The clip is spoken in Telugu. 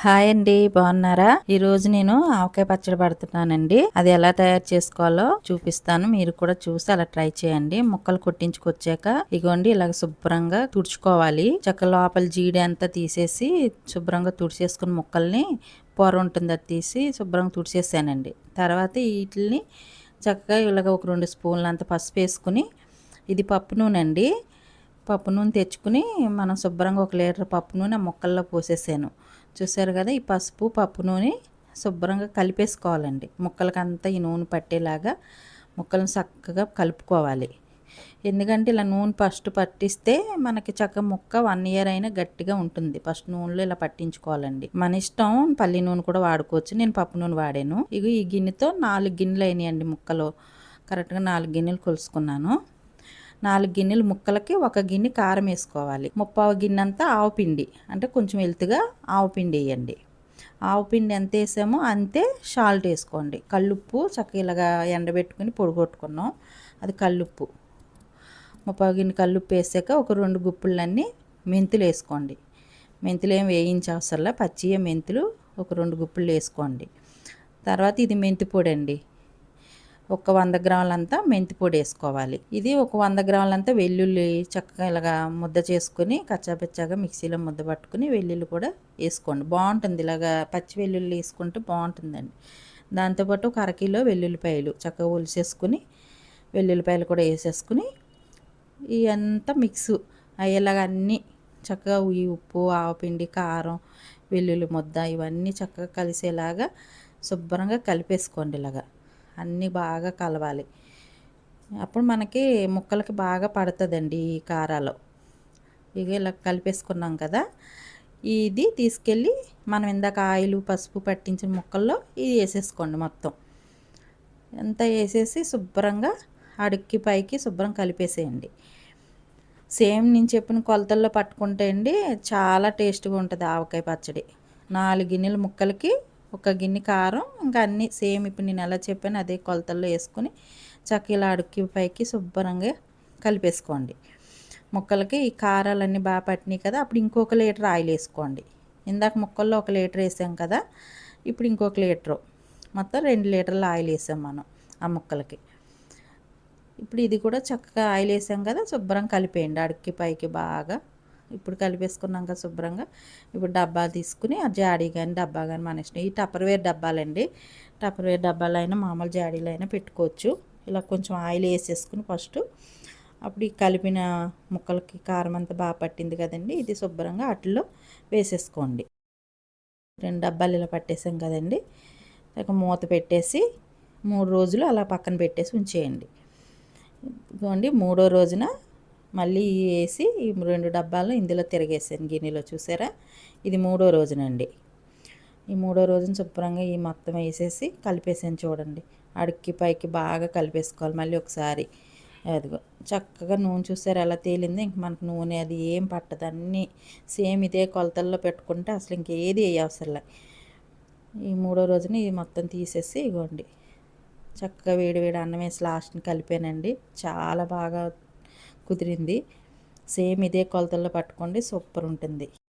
హాయ్ అండి, బాగున్నారా? ఈ రోజు నేను ఆవకాయ పచ్చడి పడుతున్నానండి. అది ఎలా తయారు చేసుకోవాలో చూపిస్తాను. మీరు కూడా చూసి అలా ట్రై చేయండి. ముక్కలు కొట్టించుకొచ్చాక ఇగోండి ఇలాగ శుభ్రంగా తుడుచుకోవాలి. చక్క లోపల జీడి అంతా తీసేసి శుభ్రంగా తుడిచేసుకుని ముక్కల్ని పొర ఉంటుంది అది తీసి శుభ్రంగా తుడిచేసానండి. తర్వాత వీటిని చక్కగా ఇలాగ ఒక 2 స్పూన్లు అంత పసుపు వేసుకుని, ఇది పప్పు నూనె అండి. పప్పు నూనె తెచ్చుకుని మనం శుభ్రంగా 1 లీటర్ పప్పు నూనె ఆ ముక్కల్లో పోసేసాను. చూసారు కదా, ఈ పసుపు పప్పు నూనె శుభ్రంగా కలిపేసుకోవాలండి. ముక్కలకంతా ఈ నూనె పట్టేలాగా ముక్కలను చక్కగా కలుపుకోవాలి. ఎందుకంటే ఇలా నూనె ఫస్ట్ పట్టిస్తే మనకి చక్క ముక్క 1 ఇయర్ అయినా గట్టిగా ఉంటుంది. ఫస్ట్ నూనెలో ఇలా పట్టించుకోవాలండి. మన ఇష్టం, పల్లి నూనె కూడా వాడుకోవచ్చు. నేను పప్పు నూనె వాడాను. ఇక ఈ గిన్నెతో 4 గిన్నెలు అయినాయండి ముక్కలు. కరెక్ట్గా 4 గిన్నెలు కొలుసుకున్నాను. 4 గిన్నెలు ముక్కలకి 1 గిన్నె కారం వేసుకోవాలి. 3/4 గిన్నె అంతా ఆవుపిండి, అంటే కొంచెం ఎలుతుగా ఆవుపిండి వేయండి. ఆవుపిండి ఎంత వేసామో అంతే సాల్ట్ వేసుకోండి. కల్లుప్పు చక్కగా ఇలాగా ఎండబెట్టుకుని పొడి కొట్టుకున్నాం, అది కల్లుప్పు. 3/4 గిన్నె కల్లుప్పు వేసాక ఒక 2 గుప్పులన్నీ మెంతులు వేసుకోండి. మెంతులు ఏం వేయించవసరంలా, పచ్చియే మెంతులు ఒక 2 గుప్పులు వేసుకోండి. తర్వాత ఇది మెంతి పొడి అండి. ఒక 100 గ్రాములంతా మెంతి పొడి వేసుకోవాలి. ఇది ఒక 100 గ్రాములంతా వెల్లుల్లి చక్కగా ఇలాగా ముద్ద చేసుకుని కచ్చాపిచ్చాగా మిక్సీలో ముద్ద పట్టుకుని వెల్లుల్లి కూడా వేసుకోండి. బాగుంటుంది, ఇలాగా పచ్చి వెల్లుల్లి వేసుకుంటే బాగుంటుందండి. దాంతోపాటు ఒక 1 కిలో వెల్లుల్లిపాయలు చక్కగా ఒలిసేసుకుని వెల్లుల్లిపాయలు కూడా వేసేసుకుని ఇవంతా మిక్స్ అయ్యేలాగా అన్నీ చక్కగా ఈ ఉప్పు, ఆవపిండి, కారం, వెల్లుల్లి ముద్ద ఇవన్నీ చక్కగా కలిసేలాగా శుభ్రంగా కలిపేసుకోండి. ఇలాగా అన్నీ బాగా కలవాలి. అప్పుడు మనకి ముక్కలకి బాగా పడుతుందండి ఈ కారాలు. ఇక ఇలా కలిపేసుకున్నాం కదా, ఇది తీసుకెళ్ళి మనం ఇందాక ఆయిల్ పసుపు పట్టించిన ముక్కల్లో ఇది వేసేసుకోండి. మొత్తం అంతా వేసేసి శుభ్రంగా అడుక్కి పైకి శుభ్రం కలిపేసేయండి. సేమ్ నేను చెప్పిన కొలతల్లో పట్టుకుంటే అండి చాలా టేస్ట్గా ఉంటుంది ఆవకాయ పచ్చడి. 4 గిన్నెల ముక్కలకి 1 గిన్నె కారం, ఇంకా అన్నీ సేమ్ ఇప్పుడు నేను ఎలా చెప్పాను అదే కొలతల్లో వేసుకుని చక్కగా ఇలా అడుక్కి పైకి శుభ్రంగా కలిపేసుకోండి. ముక్కలకి ఈ కారాలన్నీ బాగా పట్టినాయి కదా, అప్పుడు ఇంకొక లీటర్ ఆయిల్ వేసుకోండి. ఇందాక ముక్కల్లో 1 లీటర్ వేసాం కదా, ఇప్పుడు ఇంకొక లీటరు, మొత్తం 2 లీటర్ల ఆయిల్ వేసాం మనం ఆ ముక్కలకి. ఇప్పుడు ఇది కూడా చక్కగా ఆయిల్ వేసాం కదా, శుభ్రం కలిపేయండి అడుక్కి పైకి బాగా. ఇప్పుడు కలిపేసుకున్నాక శుభ్రంగా ఇప్పుడు డబ్బా తీసుకుని ఆ జాడీ కానీ డబ్బా కానీ మన ఇష్టం. ఈ టప్పర్వేర్ డబ్బాలండి, టప్పర్వేర్ డబ్బాలైనా మామూలు జాడీలు అయినా పెట్టుకోవచ్చు. ఇలా కొంచెం ఆయిల్ వేసేసుకుని ఫస్ట్ అప్పుడు ఈ కలిపిన ముక్కలకి కారం అంతా బాగా పట్టింది కదండి, ఇది శుభ్రంగా వాటిల్లో వేసేసుకోండి. 2 డబ్బాలు ఇలా పట్టేసాం కదండి, ఇక మూత పెట్టేసి 3 రోజులు అలా పక్కన పెట్టేసి ఉంచేయండి. ఇదిగోండి 3వ రోజున మళ్ళీ వేసి ఈ 2 డబ్బాలు ఇందులో తిరగేసాను గిన్నెలో. చూసారా, ఇది 3వ రోజునండి. ఈ 3వ రోజున శుభ్రంగా ఈ మొత్తం వేసేసి కలిపేసాను. చూడండి, అడుక్కి పైకి బాగా కలిపేసుకోవాలి. మళ్ళీ ఒకసారి అదిగో చక్కగా నూనె చూసారు ఎలా తేలింది. ఇంక మనకు నూనె అది ఏం పట్టదు, అన్నీ సేమ్ ఇదే కొలతల్లో పెట్టుకుంటే అసలు ఇంకేది వేయవసరంలే. ఈ 3వ రోజున ఇది మొత్తం తీసేసి ఇగోండి చక్కగా వేడి వేడి అన్నం వేసి లాస్ట్ని కలిపానండి. చాలా బాగా కుదిరింది. సేమ్ ఇదే కొలతల్లో పట్టుకోండి, సూపర్ ఉంటుంది.